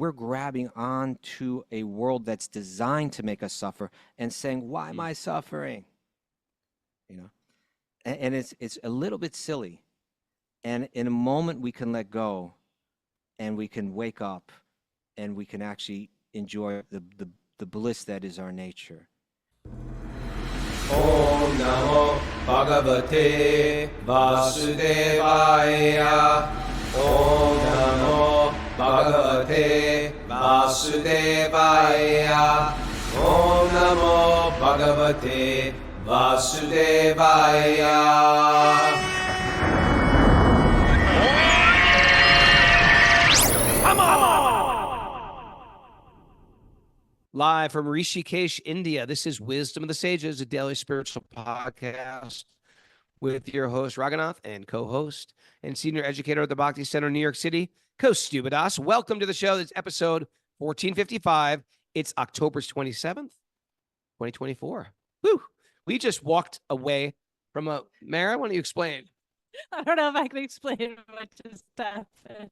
we're grabbing onto a world that's designed to make us suffer and saying, why am I suffering? You know, and it's a little bit silly. And in a moment we can let go and we can wake up and we can actually enjoy the bliss that is our nature. Om Namo Bhagavate Vasudevaya. Om Namo Bhagavate Vasudevaya. Om Namo Bhagavate Vasudevaya. Live from Rishikesh, India, this is Wisdom of the Sages, a daily spiritual podcast with your host, Raghunath, and co-host and senior educator at the Bhakti Center in New York City, Kostubadas. Welcome to the show. It's episode 1455. It's October 27th, 2024. Woo! We just walked away from a... Mara, why don't you explain? I don't know if I can explain what just happened.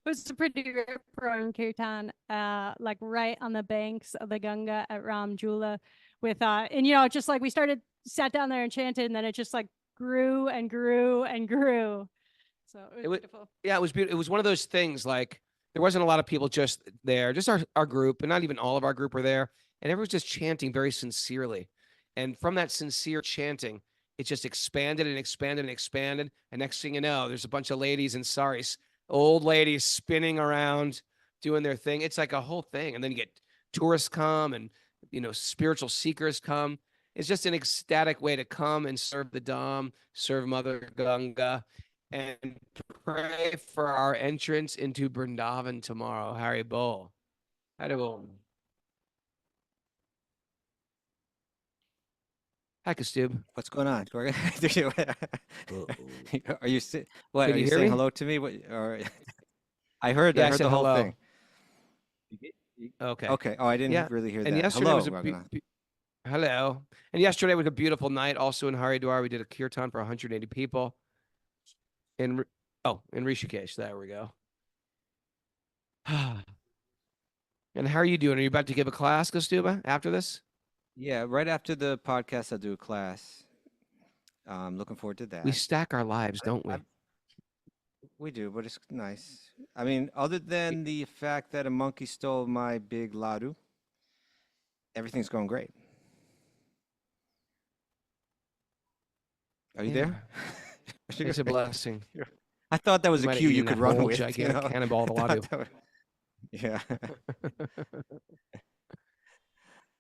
It was a pretty rip-roaring kirtan, like right on the banks of the Ganga at Ramjula with, and you know, just like we sat down there and chanted, and then it just like grew and grew and grew. So it was beautiful. Yeah, it was beautiful. It was one of those things like there wasn't a lot of people just there, just our group, and not even all of our group were there. And everyone was just chanting very sincerely. And from that sincere chanting, it just expanded and expanded and expanded. And next thing you know, there's a bunch of ladies in saris, old ladies spinning around, doing their thing. It's like a whole thing. And then you get tourists come and, you know, spiritual seekers come. It's just an ecstatic way to come and serve the Dham, serve Mother Ganga, and pray for our entrance into Vrindavan tomorrow. Hari Bol. Hari Bol. Hi, Kastub. What's going on? Are you what? Can Are you you hear saying me? hello to me? What? Or I heard Yeah, I the said whole hello. thing. Okay. Okay. Oh, I didn't really hear And that. yesterday Hello, was a Raghunath. hello. And yesterday was a beautiful night. Also in Haridwar, we did a kirtan for 180 people. In Rishikesh. There we go. And how are you doing? Are you about to give a class, Kostuba, after this? Yeah, right after the podcast, I'll do a class. Looking forward to that. We stack our lives, don't we? We do, but it's nice. I mean, other than the fact that a monkey stole my big ladu, everything's going great. Are you there? It's a blessing. I thought that was a might have cue you eaten could that run whole with. gigantic cannonball of I thought ladu. that was- Yeah.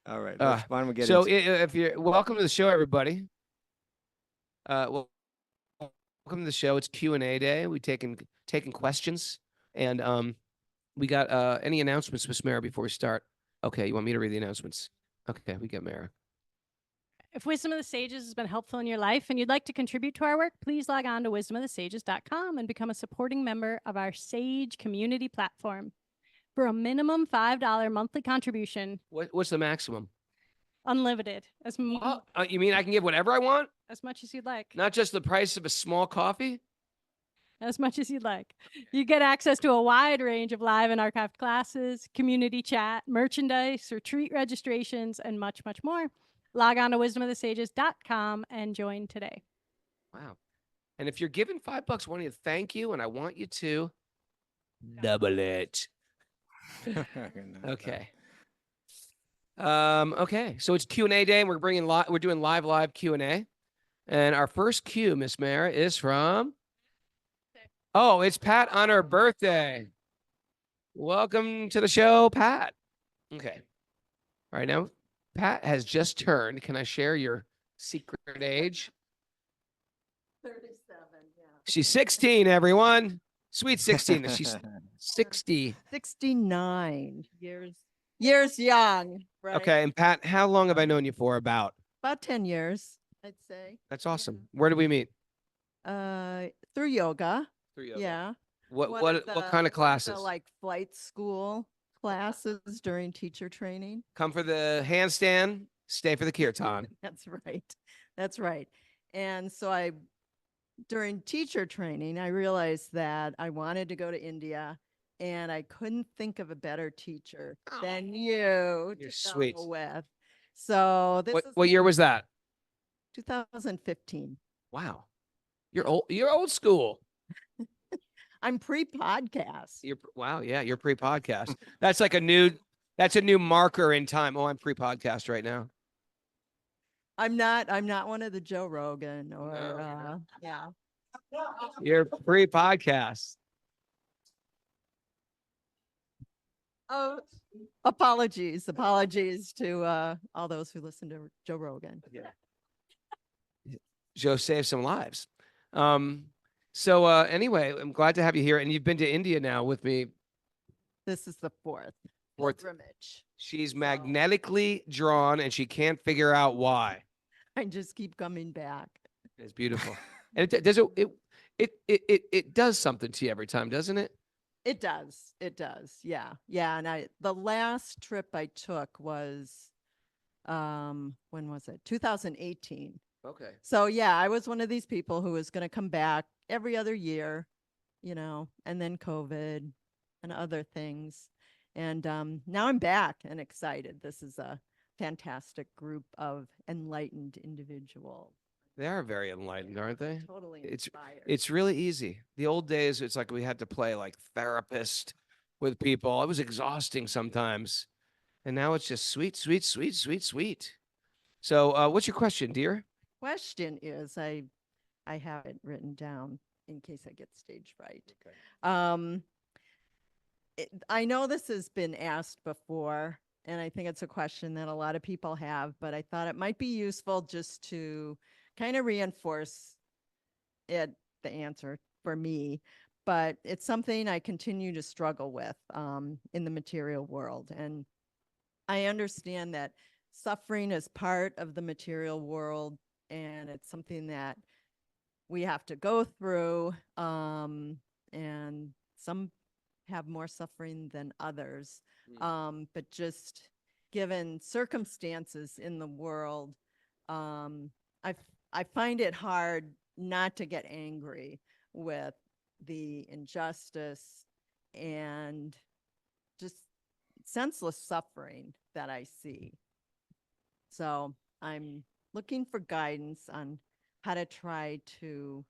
All right. Uh, Why don't we get So into if you're welcome to the show, everybody. Welcome to the show. It's Q&A day. We taking questions, and we got any announcements, Miss Mara, before we start? Okay, you want me to read the announcements? Okay, we got Mara. If Wisdom of the Sages has been helpful in your life and you'd like to contribute to our work, please log on to wisdomofthesages.com and become a supporting member of our Sage community platform. For a minimum $5 monthly contribution, What's the maximum? unlimited, You mean I can give whatever I want? as much as you'd like. Not just the price of a small coffee? As much as you'd like. You get access to a wide range of live and archived classes, community chat, merchandise, retreat registrations, and much, much more. Log on to wisdomofthesages.com and join today. Wow. And if you're giving $5, I want you to thank you, and I want you to double it. Okay. Okay. So it's Q&A day, and we're doing live Q&A. And our first Q, Miss Mara, is from... Oh, it's Pat on her birthday. Welcome to the show, Pat. Okay. All right, now, Pat has just turned. Can I share your secret age? 37, yeah. She's 16, everyone. Sweet 16. She's 60. 69 years young, right? Okay, and Pat, how long have I known you for? About 10 years, I'd say. That's awesome. Where did we meet? Through yoga. Yeah. What One of what kind of the, classes? like flight school classes during teacher training. Come for the handstand, stay for the kirtan. That's right. That's right. And so during teacher training, I realized that I wanted to go to India and I couldn't think of a better teacher Oh, than you you're to sweet. go with. So this is What year was that? 2015. Wow. You're old. You're old school. I'm pre-podcast. Wow. Yeah. You're pre-podcast. That's like that's a new marker in time. Oh, I'm pre-podcast right now. I'm not one of the Joe Rogan or No, yeah. You're pre-podcast. Oh, apologies to all those who listen to Joe Rogan. Joe saved some lives. So anyway, I'm glad to have you here. And you've been to India now with me. This is the fourth Fourth. pilgrimage. She's magnetically drawn and she can't figure out why. I just keep coming back. It's beautiful. And it does something to you every time, doesn't it? It does. It does. Yeah. Yeah. And the last trip I took was, when was it? 2018. Okay. So yeah, I was one of these people who was going to come back every other year, and then COVID and other things. And now I'm back and excited. This is a fantastic group of enlightened individuals. They are very enlightened, aren't they? Totally It's inspired. It's really easy. The old days, it's like we had to play like therapist with people. It was exhausting sometimes. And now it's just sweet, sweet, sweet, sweet, sweet. So what's your question, dear? Question is, I have it written down in case I get stage fright. Okay. I know this has been asked before, and I think it's a question that a lot of people have, but I thought it might be useful just to kind of reinforce the answer for me. But it's something I continue to struggle with in the material world. And I understand that suffering is part of the material world, and it's something that we have to go through. And some have more suffering than others. But just given circumstances in the world, I find it hard not to get angry with the injustice and just senseless suffering that I see. So I'm looking for guidance on how to try to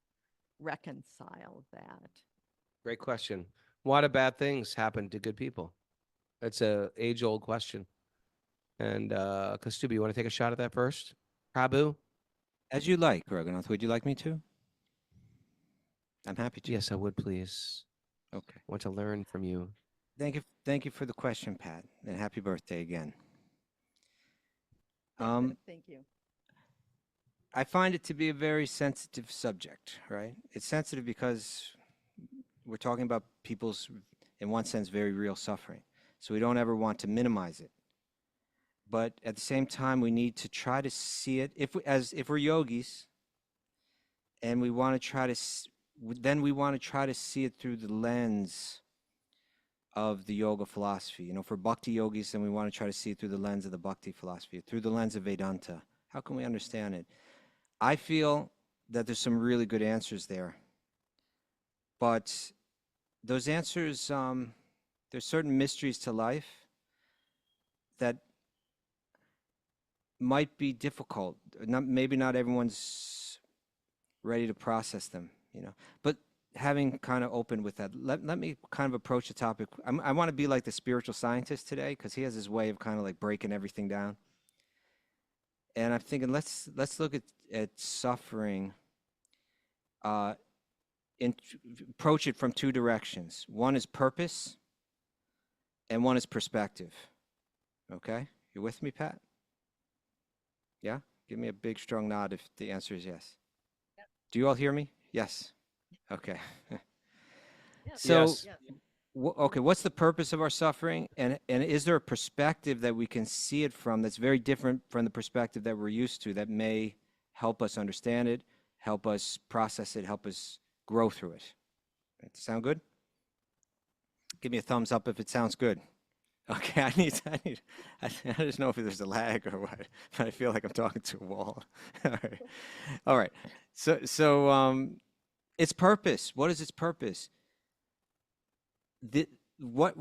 reconcile that. Great question. Why do bad things happen to good people? That's a age-old question. And Kastubi, you want to take a shot at that first? Prabhu? As you like, Raghunath. Would you like me to? I'm happy to. Yes, I would, please. Okay. I want to learn from you. Thank you for the question, Pat, and happy birthday again. Thank you. I find it to be a very sensitive subject, right? It's sensitive because we're talking about people's, in one sense, very real suffering. So we don't ever want to minimize it. But at the same time, we need to try to see it, if we're yogis, and we want to try to, then we want to try to see it through the lens of the yoga philosophy. For bhakti yogis, then we want to try to see it through the lens of the bhakti philosophy, through the lens of Vedanta. How can we understand it? I feel that there's some really good answers there. But those answers, there's certain mysteries to life that might be difficult. Maybe not everyone's ready to process them, But having kind of opened with that, let me kind of approach the topic. I want to be like the spiritual scientist today, because he has his way of kind of like breaking everything down. And I'm thinking, let's look at suffering, approach it from two directions. One is purpose, and one is perspective. Okay? You with me, Pat? Yeah? Give me a big, strong nod if the answer is yes. Yep. Do you all hear me? Yes. Okay. So, Yes. Okay, what's the purpose of our suffering? And is there a perspective that we can see it from that's very different from the perspective that we're used to, that may help us understand it, help us process it, help us grow through it? Sound good? Give me a thumbs up if it sounds good. Okay, I just know if there's a lag or what, but I feel like I'm talking to a wall. All right. So its purpose. What is its purpose? what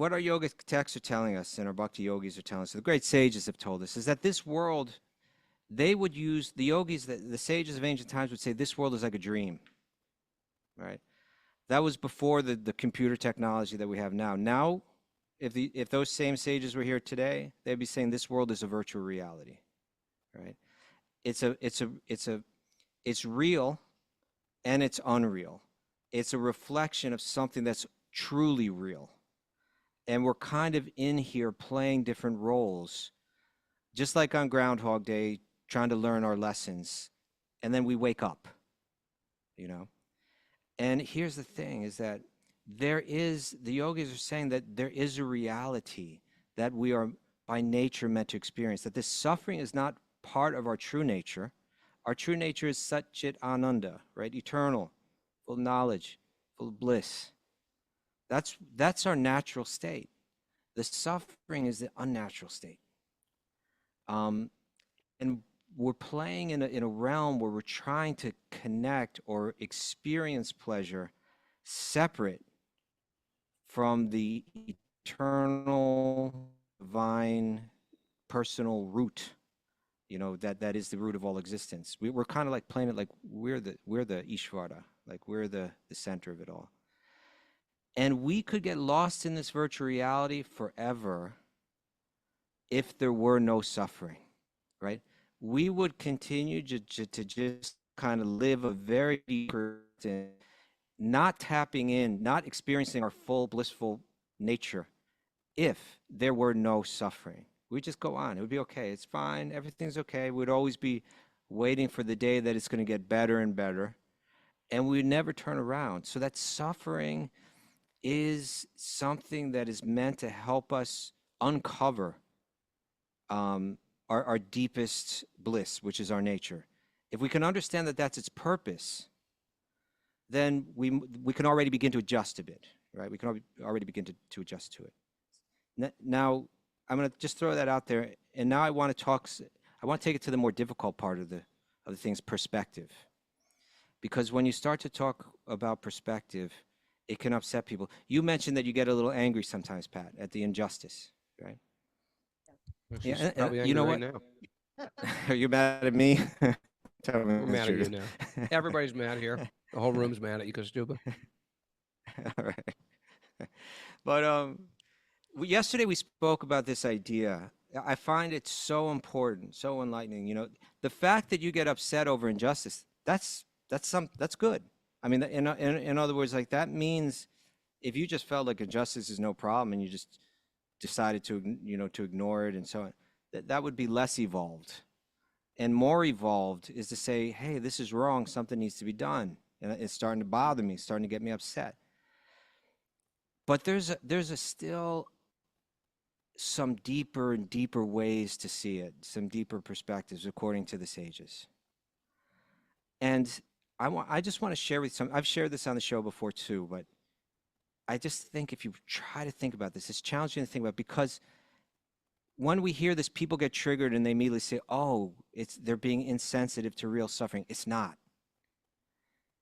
our yoga texts are telling us and our bhakti yogis are telling us, the great sages have told us, is that this world, they would use, the yogis, the sages of ancient times would say this world is like a dream, right? That was before the computer technology that we have now. Now, if those same sages were here today, they'd be saying this world is a virtual reality, right? It's real and it's unreal. It's a reflection of something that's truly real. And we're kind of in here playing different roles, just like on Groundhog Day, trying to learn our lessons. And then we wake up, you know? And here's the thing is that the yogis are saying that there is a reality that we are by nature meant to experience, that this suffering is not part of our true nature. Our true nature is Satchit Ananda, right? Eternal, full of knowledge, full of bliss. That's our natural state. The suffering is the unnatural state. And we're playing in a realm where we're trying to connect or experience pleasure separate from the eternal, divine, personal root, that is the root of all existence. We're kind of like playing it like we're the Ishvara, like we're the center of it all. And we could get lost in this virtual reality forever if there were no suffering, right? We would continue to just kind of live a very deep, not tapping in, not experiencing our full blissful nature if there were no suffering. We'd just go on. It would be okay. It's fine. Everything's okay. We'd always be waiting for the day that it's going to get better and better. And we'd never turn around. So that suffering is something that is meant to help us uncover our deepest bliss, which is our nature. If we can understand that that's its purpose, then we can already begin to adjust a bit, right? We can already begin to adjust to it. Now, I'm going to just throw that out there, and now I want to take it to the more difficult part of the thing's perspective. Because when you start to talk about perspective, it can upset people. You mentioned that you get a little angry sometimes, Pat, at the injustice, right? She's Yeah, probably angry you know right what? now. Are you mad at me? Tell me We're the mad at you truth. now. Everybody's mad here. The whole room's mad at you, Kastuba. All right. But yesterday we spoke about this idea. I find it so important, so enlightening. The fact that you get upset over injustice, that's good. I mean, in other words, like that means if you just felt like injustice is no problem and you just decided to ignore it and so on, that would be less evolved. And more evolved is to say, hey, this is wrong. Something needs to be done, and it's starting to bother me, starting to get me upset. But there's still some deeper and deeper ways to see it, some deeper perspectives, according to the sages. And I just want to share with some. I've shared this on the show before too, but I just think if you try to think about this, it's challenging to think about, because when we hear this, people get triggered and they immediately say, "Oh, they're being insensitive to real suffering." It's not.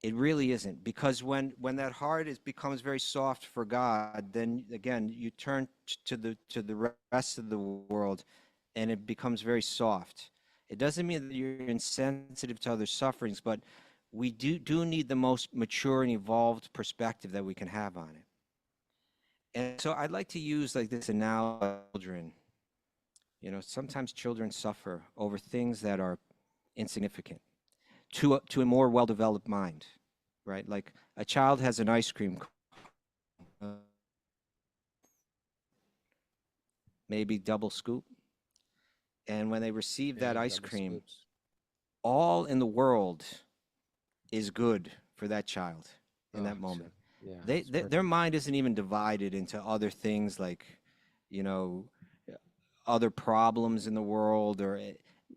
It really isn't, because when that heart becomes very soft for God, then again you turn to the rest of the world, and it becomes very soft. It doesn't mean that you're insensitive to other sufferings, but we do need the most mature and evolved perspective that we can have on it. And so I'd like to use like this analogy of children. Sometimes children suffer over things that are insignificant to a more well-developed mind, right? Like a child has an ice cream cone, maybe double scoop, and when they receive that ice cream, all in the world is good for that child in that moment. Yeah, their mind isn't even divided into other things like, other problems in the world, or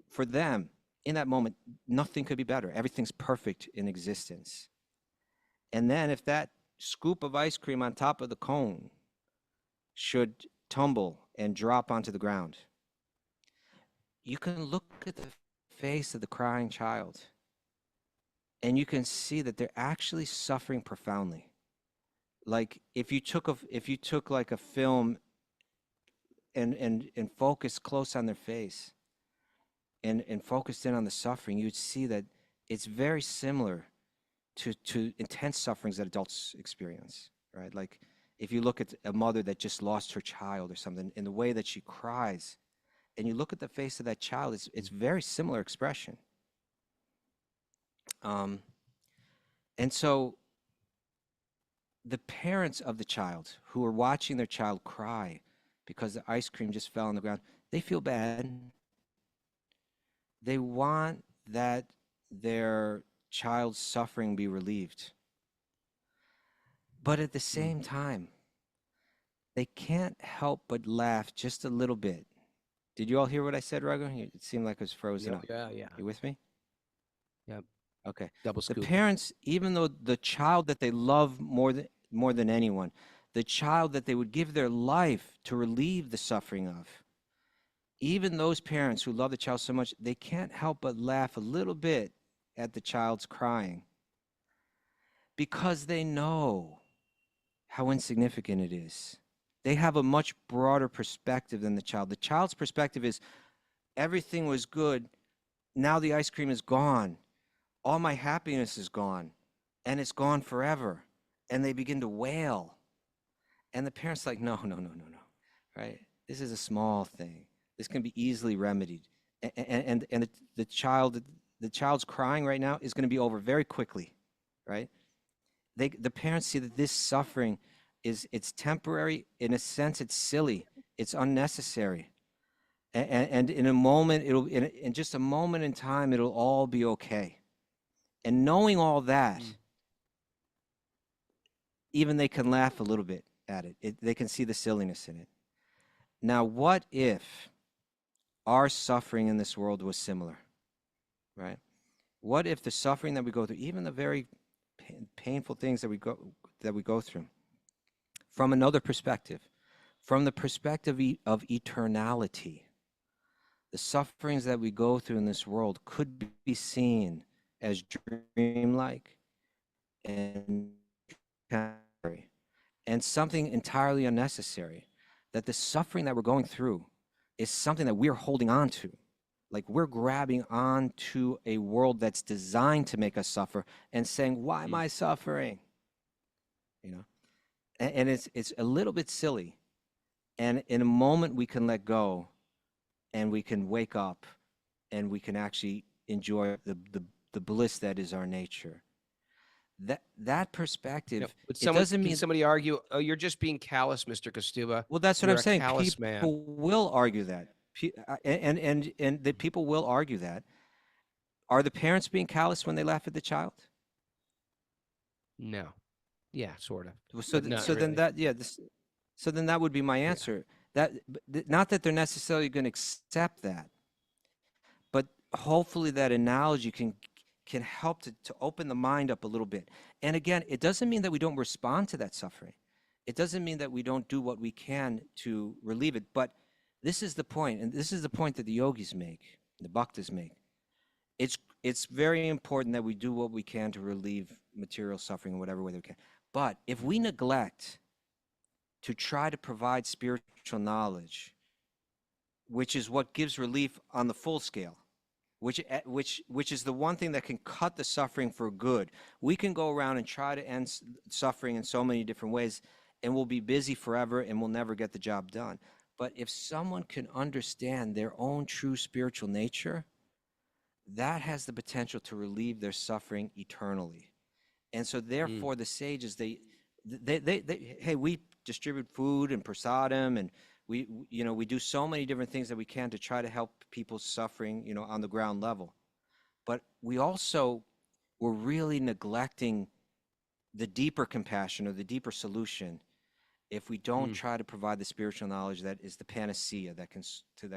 for them in that moment, nothing could be better. Everything's perfect in existence. And then if that scoop of ice cream on top of the cone should tumble and drop onto the ground, you can look at the face of the crying child and you can see that they're actually suffering profoundly. like if you took like a film and focused close on their face and focused in on the suffering, you'd see that it's very similar to intense sufferings that adults experience, right? Like if you look at a mother that just lost her child or something, in the way that she cries, and you look at the face of that child, it's very similar expression. Um, and so the parents of the child who are watching their child cry because the ice cream just fell on the ground, they feel bad. They want that their child's suffering be relieved. But at the same time, they can't help but laugh just a little bit. Did you all hear what I said, Raghu? It seemed like it was frozen up. Yeah. You with me? Yep. Okay. Double The scoop. parents, even though the child that they love more than anyone, the child that they would give their life to relieve the suffering of, even those parents who love the child so much, they can't help but laugh a little bit at the child's crying because they know how insignificant it is. They have a much broader perspective than the child. The child's perspective is everything was good. Now the ice cream is gone. All my happiness is gone, and it's gone forever. And they begin to wail. And the parents like, no, right? This is a small thing. This can be easily remedied. And the child's crying right now is going to be over very quickly, right? The parents see that this suffering it's temporary. In a sense, it's silly. It's unnecessary. And in a moment, in just a moment in time, it'll all be okay. And knowing all that, even they can laugh a little bit at it. They can see the silliness in it. Now, what if our suffering in this world was similar, right? What if the suffering that we go through, even the very painful things that we go through, from another perspective, from the perspective of eternality, the sufferings that we go through in this world could be seen as dreamlike and temporary and something entirely unnecessary, that the suffering that we're going through is something that we're holding on to. Like we're grabbing on to a world that's designed to make us suffer and saying, why am I suffering? You know, and it's a little bit silly. And in a moment we can let go and we can wake up and we can actually enjoy the bliss that is our nature. That perspective, But it doesn't mean somebody argue, oh, you're just being callous, Mr. Kostuba. well, that's what You're I'm a saying. callous People man. will argue that, and the people will argue that. Are the parents being callous when they laugh at the child? No. Yeah, sort of. So, but not so then really. that, yeah, so then that would be my answer. That not that they're necessarily going to accept that, but hopefully that analogy can help to open the mind up a little bit. And again, it doesn't mean that we don't respond to that suffering. It doesn't mean that we don't do what we can to relieve it. But this is the point, and this is the point that the yogis make, the bhaktas make. It's very important that we do what we can to relieve material suffering in whatever way we can. But if we neglect to try to provide spiritual knowledge, which is what gives relief on the full scale, which is the one thing that can cut the suffering for good. We can go around and try to end suffering in so many different ways, and we'll be busy forever and we'll never get the job done. But if someone can understand their own true spiritual nature, that has the potential to relieve their suffering eternally. And so therefore the sages, they hey, we distribute food and prasadam, and we do so many different things that we can to try to help people suffering, on the ground level. But we're really neglecting the deeper compassion or the deeper solution if we don't try to provide the spiritual knowledge that is the panacea that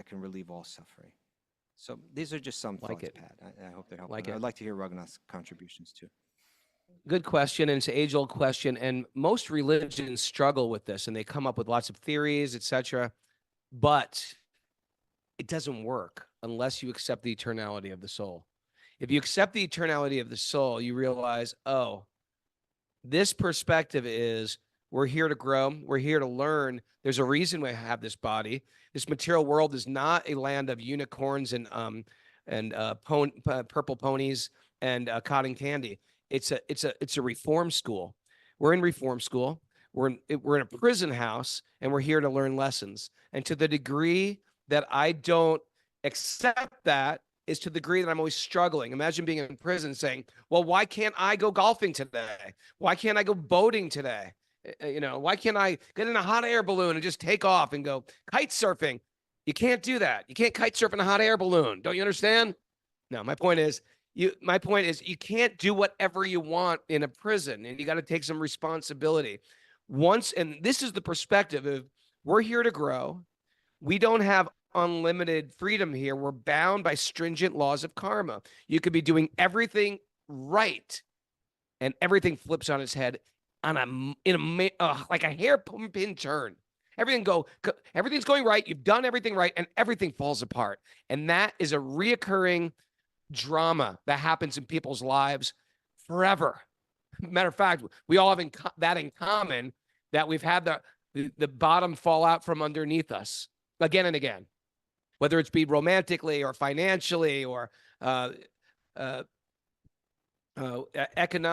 can relieve all suffering. So these are just some thoughts, Pat. I hope they're helpful. I'd like to hear Raghunath's contributions too. Good question, and it's an age-old question, and most religions struggle with this, and they come up with lots of theories, etc. But it doesn't work unless you accept the eternality of the soul. If you accept the eternality of the soul, you realize, oh, this perspective is We're here to grow. We're here to learn. There's a reason we have this body. This material world is not a land of unicorns and purple ponies and cotton candy. It's a reform school. We're in reform school. We're in a prison house, and we're here to learn lessons. And to the degree that I don't accept that is to the degree that I'm always struggling. Imagine being in prison saying, well, why can't I go golfing today? Why can't I go boating today? Why can't I get in a hot air balloon and just take off and go kite surfing? You can't do that. You can't kite surf in a hot air balloon. Don't you understand? No, my point is you can't do whatever you want in a prison, and you got to take some responsibility. And this is the perspective of we're here to grow. We don't have unlimited freedom here. We're bound by stringent laws of karma. You could be doing everything right, and everything flips on its head like a hairpin turn. Everything's going right. You've done everything right, and everything falls apart. And that is a reoccurring drama that happens in people's lives forever. Matter of fact, we all have that in common, that we've had the bottom fall out from underneath us again and again, whether it's be romantically or financially or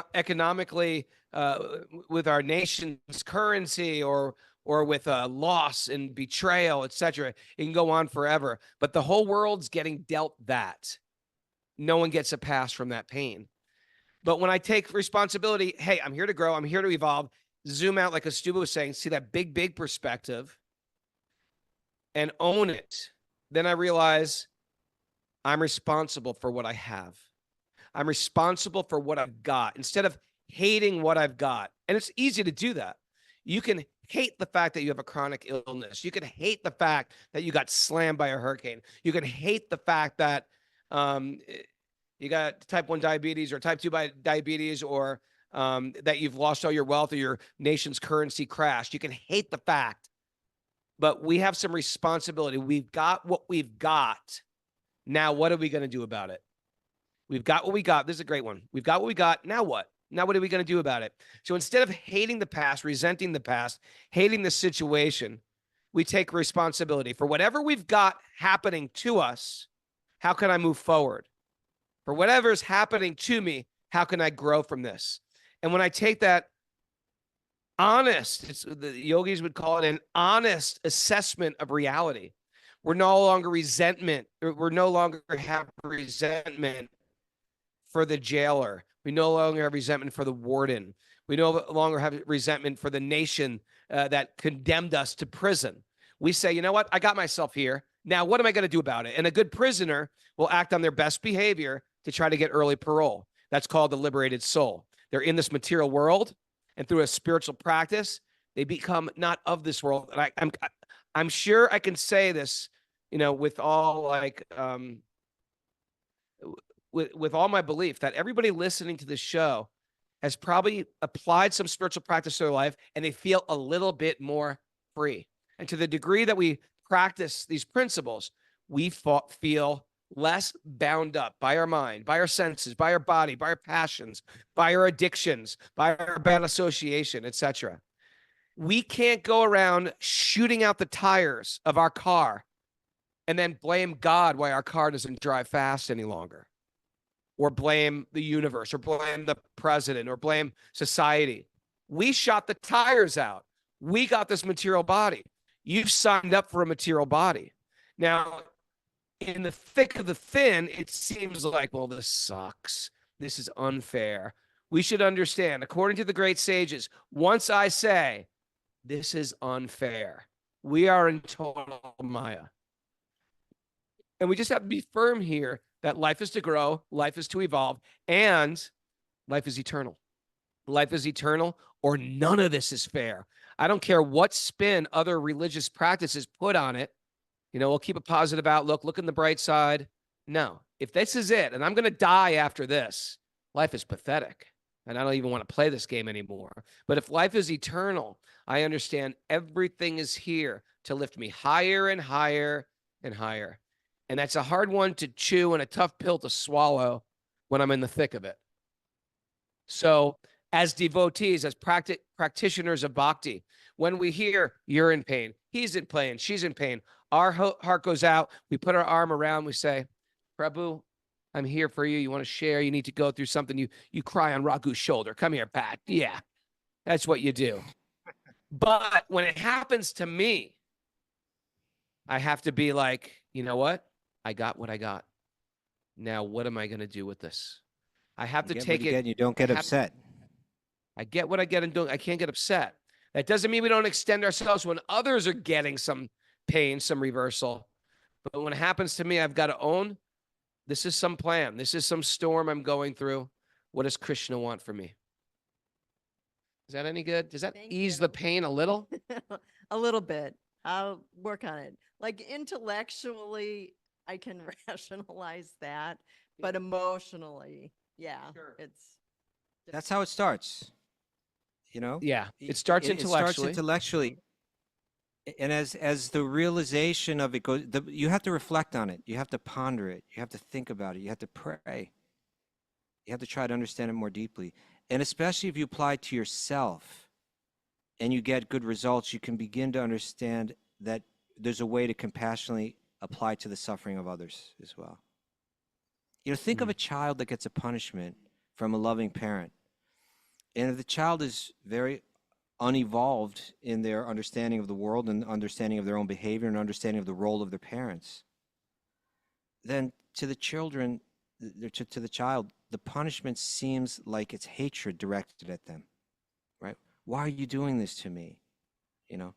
economically with our nation's currency or with loss and betrayal, etc. It can go on forever. But the whole world's getting dealt that. No one gets a pass from that pain. But when I take responsibility, hey, I'm here to grow, I'm here to evolve, zoom out like Astuba was saying, see that big perspective and own it, then I realize I'm responsible for what I have. I'm responsible for what I've got instead of hating what I've got. And it's easy to do that. You can hate the fact that you have a chronic illness. You can hate the fact that you got slammed by a hurricane. You can hate the fact that you got type 1 diabetes or type 2 diabetes, or that you've lost all your wealth or your nation's currency crashed. You can hate the fact, but we have some responsibility. We've got what we've got. Now, what are we going to do about it? We've got what we got. This is a great one. We've got what we got. Now what? Now what are we going to do about it? So instead of hating the past, resenting the past, hating the situation, we take responsibility for whatever we've got happening to us. How can I move forward? For whatever's happening to me, how can I grow from this? And when I take that the yogis would call it an honest assessment of reality. We're no longer have resentment for the jailer. We no longer have resentment for the warden. We no longer have resentment for the nation that condemned us to prison. We say, you know what? I got myself here. Now, what am I going to do about it? And a good prisoner will act on their best behavior to try to get early parole. That's called the liberated soul. They're in this material world, and through a spiritual practice, they become not of this world. And I'm sure I can say this, with all with all my belief that everybody listening to this show has probably applied some spiritual practice to their life, and they feel a little bit more free. And to the degree that we practice these principles, we feel less bound up by our mind, by our senses, by our body, by our passions, by our addictions, by our bad association, etc. We can't go around shooting out the tires of our car and then blame God why our car doesn't drive fast any longer, or blame the universe, or blame the president, or blame society. We shot the tires out. We got this material body. You've signed up for a material body. Now, in the thick of the thin, it seems like, well, this sucks. This is unfair. We should understand, according to the great sages, once I say, this is unfair, we are in total Maya. And we just have to be firm here that life is to grow, life is to evolve, and life is eternal. Life is eternal, or none of this is fair. I don't care what spin other religious practices put on it. We'll keep a positive outlook, look in the bright side. No, if this is it, and I'm going to die after this, life is pathetic. And I don't even want to play this game anymore. But if life is eternal, I understand everything is here to lift me higher and higher and higher. And that's a hard one to chew and a tough pill to swallow when I'm in the thick of it. So as devotees, as practitioners of bhakti, when we hear you're in pain, he's in pain, she's in pain, our heart goes out, we put our arm around, we say, Prabhu, I'm here for you. You want to share? You need to go through something. You cry on Raghu's shoulder. Come here, Pat. Yeah, that's what you do. But when it happens to me, I have to be like, you know what? I got what I got. Now, what am I going to do with this? I have to You get take what you it. get and you don't get upset. I get what I get and don't. I can't get upset. That doesn't mean we don't extend ourselves when others are getting some pain, some reversal. But when it happens to me, I've got to own this is some plan. This is some storm I'm going through. What does Krishna want from me? Is that any good? Does that Thank ease you. the pain a little? A little bit. I'll work on it. Like intellectually, I can rationalize that, but emotionally, yeah, Sure. it's That's how it starts. You know? Yeah, it starts It starts intellectually. intellectually. And as the realization of it goes, you have to reflect on it. You have to ponder it. You have to think about it. You have to pray. You have to try to understand it more deeply. And especially if you apply it to yourself and you get good results, you can begin to understand that there's a way to compassionately apply to the suffering of others as well. You know, think of a child that gets a punishment from a loving parent. And if the child is very unevolved in their understanding of the world and understanding of their own behavior and understanding of the role of their parents, then to the children, to the child, the punishment seems like it's hatred directed at them, right? Why are you doing this to me? You know,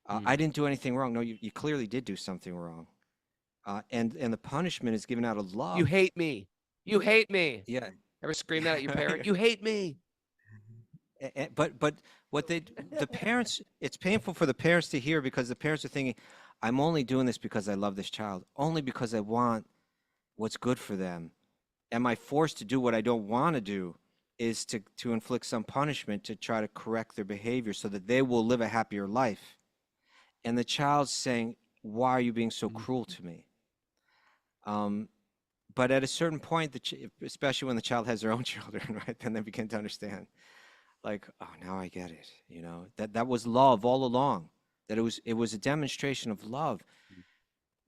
I didn't do anything wrong. No, you clearly did do something wrong. And the punishment is given out of love. You hate me. You hate me. Yeah. Ever scream that at your parent? You hate me. But what the parents, it's painful for the parents to hear because the parents are thinking, I'm only doing this because I love this child, only because I want what's good for them. Am I forced to do what I don't want to do is to inflict some punishment to try to correct their behavior so that they will live a happier life. And the child's saying, why are you being so cruel to me? But at a certain point, especially when the child has their own children, right, then they begin to understand. Like, oh, now I get it. You know, that was love all along. That it was a demonstration of love.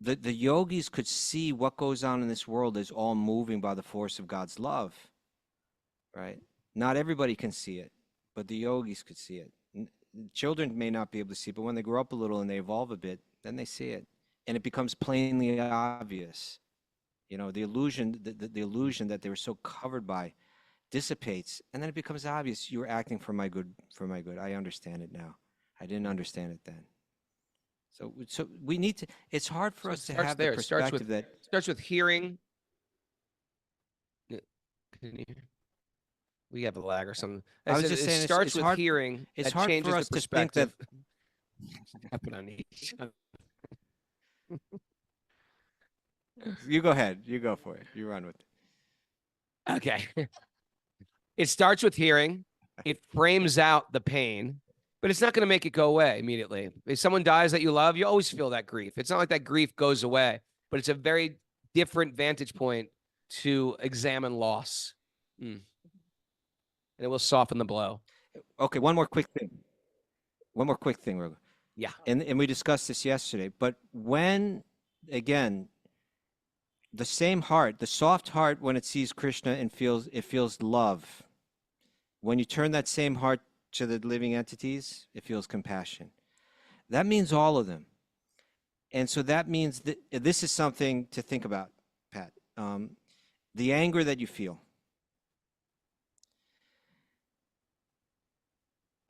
The yogis could see what goes on in this world is all moving by the force of God's love, right? Not everybody can see it, but the yogis could see it. Children may not be able to see it, but when they grow up a little and they evolve a bit, then they see it, and it becomes plainly obvious. You know, the illusion that they were so covered by dissipates, and then it becomes obvious you were acting for my good. I understand it now. I didn't understand it then. So we need to. It's hard for us to have the perspective that starts with hearing. We have a lag or something. I was just saying it starts it's with hard, hearing. It's that hard changes for us the to think that. Happen on each. You go ahead. You go for it. You run with it. Okay. It starts with hearing. It frames out the pain, but it's not going to make it go away immediately. If someone dies that you love, you always feel that grief. It's not like that grief goes away, but it's a very different vantage point to examine loss. And it will soften the blow. Okay, one more quick thing. Raghu. Yeah. And we discussed this yesterday, but when, again, the same heart, the soft heart, when it sees Krishna and feels love. When you turn that same heart to the living entities, it feels compassion. That means all of them. And so that means that this is something to think about, Pat. The anger that you feel.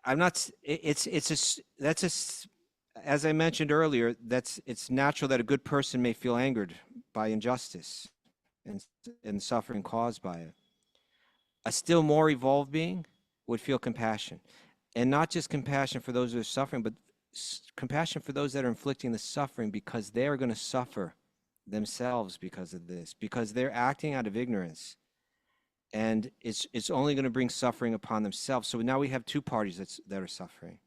As I mentioned earlier, it's natural that a good person may feel angered by injustice and suffering caused by it. A still more evolved being would feel compassion, and not just compassion for those who are suffering, but compassion for those that are inflicting the suffering because they are going to suffer themselves because of this, because they're acting out of ignorance, and it's only going to bring suffering upon themselves. So now we have two parties that are suffering,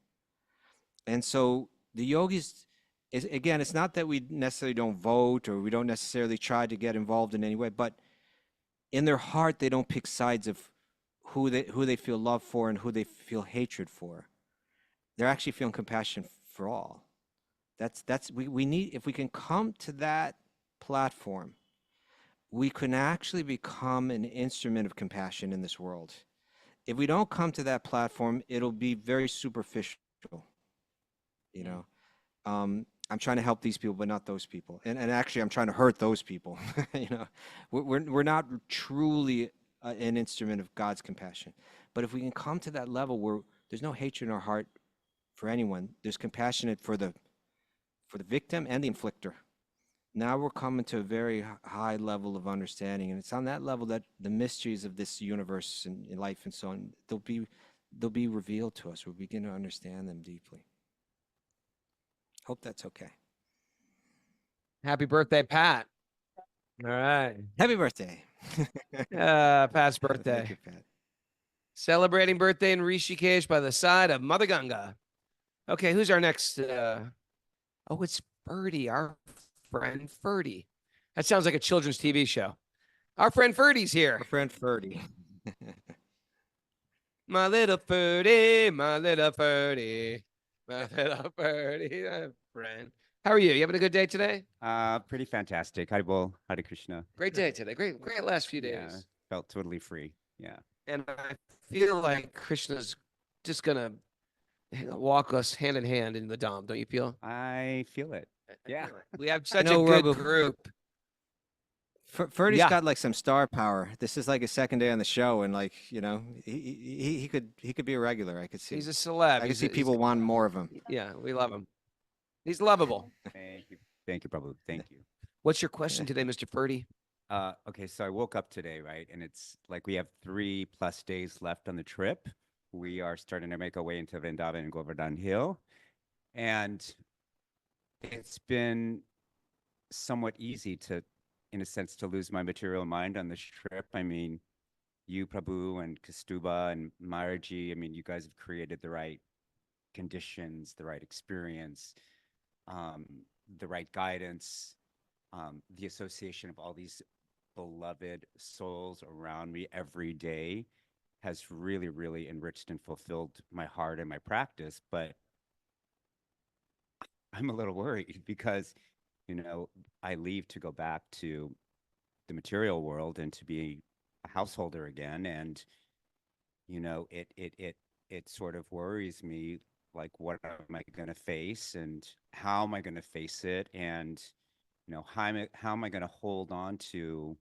and so the yogis. Again, it's not that we necessarily don't vote or we don't necessarily try to get involved in any way, but in their heart, they don't pick sides of who they feel love for and who they feel hatred for. They're actually feeling compassion for all. We need, if we can come to that platform, we can actually become an instrument of compassion in this world. If we don't come to that platform, it'll be very superficial. You know, I'm trying to help these people, but not those people. And actually, I'm trying to hurt those people. You know, we're not truly an instrument of God's compassion. But if we can come to that level where there's no hatred in our heart for anyone, there's compassion for the victim and the inflictor. Now we're coming to a very high level of understanding, and it's on that level that the mysteries of this universe and life and so on, they'll be revealed to us. We'll begin to understand them deeply. Hope that's okay. Happy birthday, Pat. All right. Happy birthday. Pat's birthday. Thank you, Pat. Celebrating birthday in Rishikesh by the side of Mother Ganga. Okay, who's our next? Oh, it's Ferdie, our friend Ferdie. That sounds like a children's TV show. Our friend Ferdie's here. Our friend Ferdie. My little Ferdie, my little Ferdie, my little Ferdie, my friend. How are you? You having a good day today? Pretty fantastic. Hare Krishna. Great day today. Great last few days. Yeah, felt totally free. Yeah. And I feel like Krishna's just gonna walk us hand in hand in the Dham. Don't you feel? I feel it. Yeah. We have such a know, good Raghu, group. Ferdie's Yeah. got like some star power. This is like his second day on the show, and like, you know, he could be a regular. I could see. He's a celeb. I could He's see a- people want more of him. Yeah, we love him. He's lovable. Thank you. Thank you, Prabhu. Thank you. What's your question today, Mr. Ferdie? Okay, so I woke up today, right? And it's like we have 3+ days left on the trip. We are starting to make our way into Vrindavan and Govardhan Hill. And it's been somewhat easy to, in a sense, to lose my material mind on this trip. I mean, you, Prabhu, and Kastuba and Maharaji, I mean, you guys have created the right conditions, the right experience, the right guidance, the association of all these beloved souls around me every day has really, really enriched and fulfilled my heart and my practice. But I'm a little worried because, you know, I leave to go back to the material world and to be a householder again. And, you know, it sort of worries me, like, what am I going to face and how am I going to face it? And, you know, how am I going to hold on to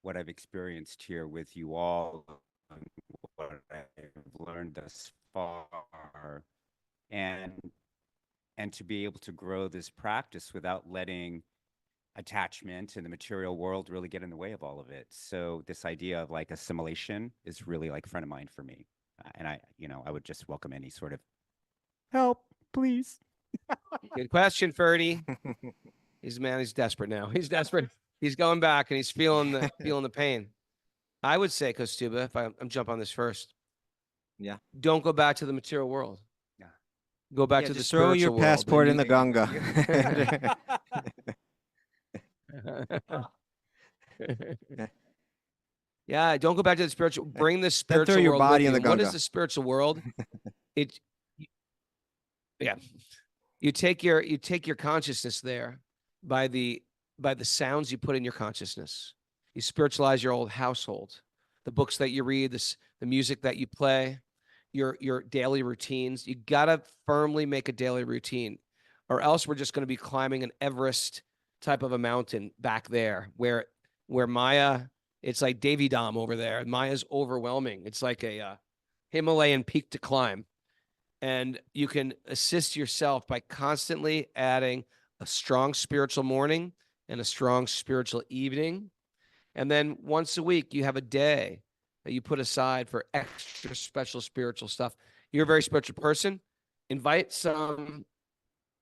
what I've experienced here with you all and what I've learned thus far, and to be able to grow this practice without letting attachment and the material world really get in the way of all of it. So this idea of like assimilation is really like front of mind for me. And I, you know, I would just welcome any sort of help, please. Good question, Ferdie. He's desperate now. He's desperate. He's going back and he's feeling the pain. I would say, Kostuba, if I'm jump on this first. Yeah. Don't go back to the material world. Yeah. Go back Yeah, to the just throw your spiritual world. passport in the And Ganga. Yeah, don't go back to the spiritual. Bring the Then spiritual throw your world body with in you. the What is Ganga. the spiritual world? Yeah. You take your consciousness there by the sounds you put in your consciousness. You spiritualize your old household, the books that you read, the music that you play, your daily routines. You gotta firmly make a daily routine, or else we're just going to be climbing an Everest type of a mountain back there, where Maya, it's like Devi Dham over there. Maya's overwhelming. It's like a Himalayan peak to climb. And you can assist yourself by constantly adding a strong spiritual morning and a strong spiritual evening. And then once a week, you have a day that you put aside for extra special spiritual stuff. You're a very spiritual person. Invite some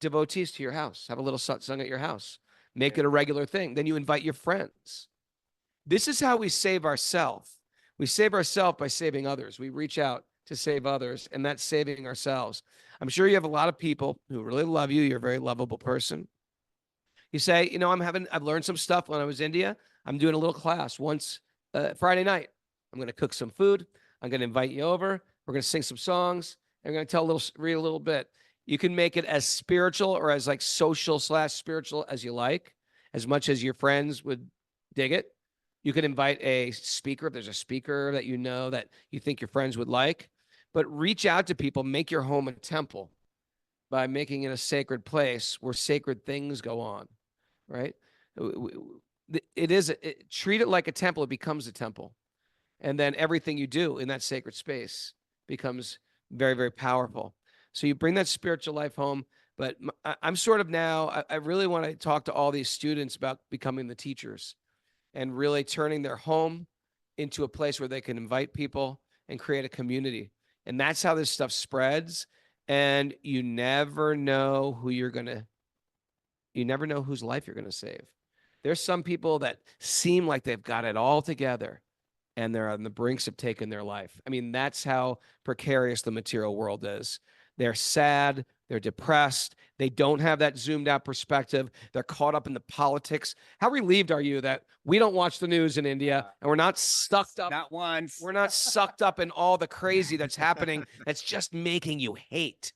devotees to your house. Have a little satsang at your house. Make it a regular thing. Then you invite your friends. This is how we save ourselves. We save ourselves by saving others. We reach out to save others, and that's saving ourselves. I'm sure you have a lot of people who really love you. You're a very lovable person. You say, you know, I've learned some stuff when I was in India. I'm doing a little class once Friday night. I'm going to cook some food. I'm going to invite you over. We're going to sing some songs. And we're going to read a little bit. You can make it as spiritual or as like social/spiritual as you like, as much as your friends would dig it. You can invite a speaker if there's a speaker that you know that you think your friends would like, but reach out to people, make your home a temple by making it a sacred place where sacred things go on, right? Treat it like a temple. It becomes a temple. And then everything you do in that sacred space becomes very, very powerful. So you bring that spiritual life home. But I'm sort of now, I really want to talk to all these students about becoming the teachers and really turning their home into a place where they can invite people and create a community. And that's how this stuff spreads. And you never know whose life you're going to save. There's some people that seem like they've got it all together and they're on the brinks of taking their life. I mean, that's how precarious the material world is. They're sad. They're depressed. They don't have that zoomed out perspective. They're caught up in the politics. How relieved are you that we don't watch the news in India and we're not sucked up? Not once. We're not sucked up in all the crazy that's happening that's just making you hate.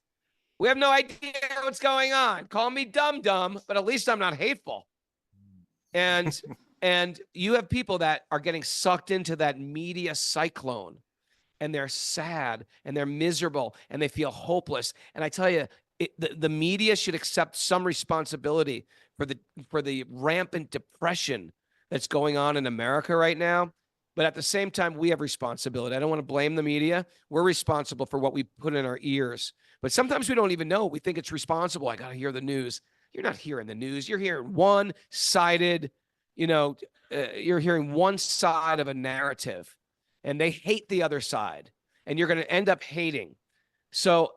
We have no idea what's going on. Call me dumb, but at least I'm not hateful. And you have people that are getting sucked into that media cyclone, and they're sad and they're miserable and they feel hopeless. And I tell you, the media should accept some responsibility for the rampant depression that's going on in America right now. But at the same time, we have responsibility. I don't want to blame the media. We're responsible for what we put in our ears. But sometimes we don't even know. We think it's responsible. I got to hear the news. You're not hearing the news. You're hearing one-sided, you're hearing one side of a narrative. And they hate the other side. And you're going to end up hating. So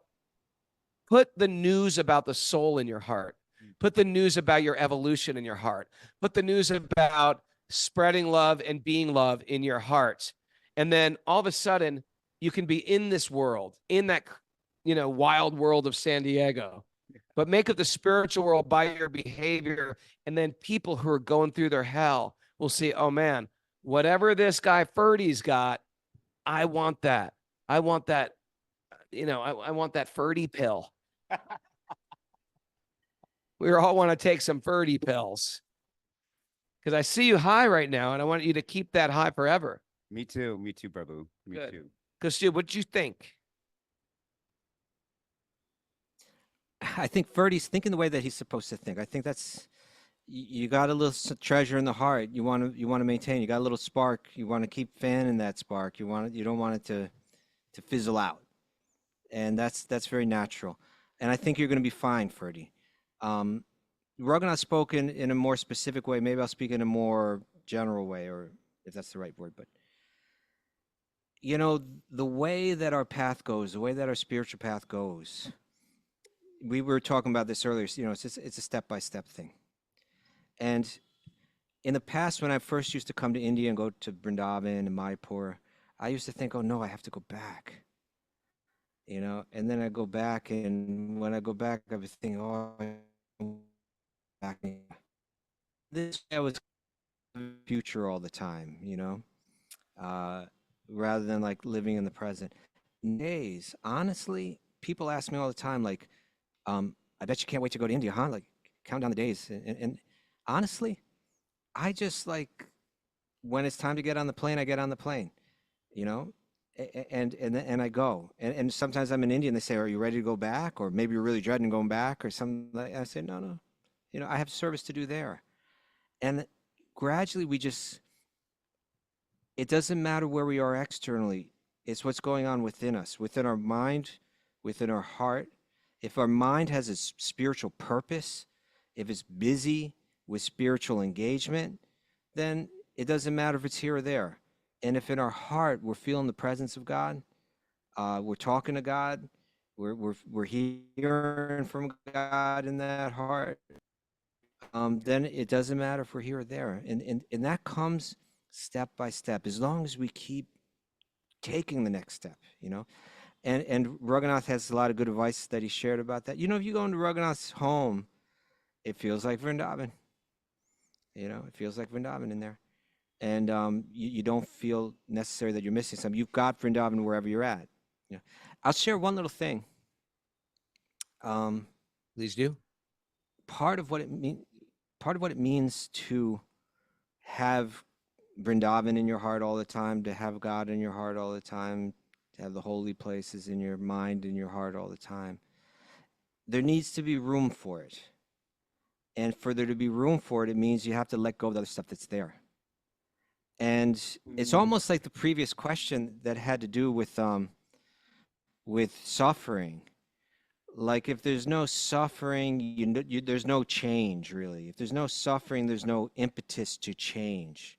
put the news about the soul in your heart. Put the news about your evolution in your heart. Put the news about spreading love and being love in your heart. And then all of a sudden, you can be in this world, in that, wild world of San Diego. But make it the spiritual world by your behavior. And then people who are going through their hell will see, oh man, whatever this guy Ferdie's got, I want that. I want that, I want that Ferdie pill. We all want to take some Ferdie pills. Because I see you high right now, and I want you to keep that high forever. Me too, Prabhu. Me Good. too. Because, Stu, what do you think? I think Ferdie's thinking the way that he's supposed to think. I think that's you got a little treasure in the heart. You want to maintain. You got a little spark. You want to keep fanning that spark. You don't want it to fizzle out, and that's very natural. And I think you're going to be fine, Ferdie. Raghunath spoke in a more specific way. Maybe I'll speak in a more general way, or if that's the right word. But the way that our path goes, the way that our spiritual path goes. We were talking about this earlier. It's a step-by-step thing. And in the past, when I first used to come to India and go to Vrindavan and Mayapur, I used to think, oh no, I have to go back. And then I go back, and when I go back, I was thinking, oh, I'm back. This I was future all the time, rather than like living in the present. Days, honestly, people ask me all the time, like, I bet you can't wait to go to India, huh? Like, count down the days. And honestly, I just when it's time to get on the plane, I get on the plane, and I go. And sometimes I'm in India and they say, are you ready to go back? Or maybe you're really dreading going back or something. I say, no. I have service to do there. And gradually it doesn't matter where we are externally. It's what's going on within us, within our mind, within our heart. If our mind has a spiritual purpose, if it's busy with spiritual engagement, then it doesn't matter if it's here or there. And if in our heart we're feeling the presence of God, we're talking to God, we're hearing from God in that heart, then it doesn't matter if we're here or there. And that comes step by step, as long as we keep taking the next step, And Raghunath has a lot of good advice that he shared about that. If you go into Raghunath's home, it feels like Vrindavan. It feels like Vrindavan in there. and you don't feel necessary that you're missing something. You've got Vrindavan wherever you're at. Yeah. I'll share one little thing. Please do. Part of what it means to have Vrindavan in your heart all the time, to have God in your heart all the time, to have the holy places in your mind, in your heart all the time. There needs to be room for it. And for there to be room for it, it means you have to let go of the other stuff that's there. And it's almost like the previous question that had to do with suffering. Like if there's no suffering, there's no change, really. If there's no suffering, there's no impetus to change.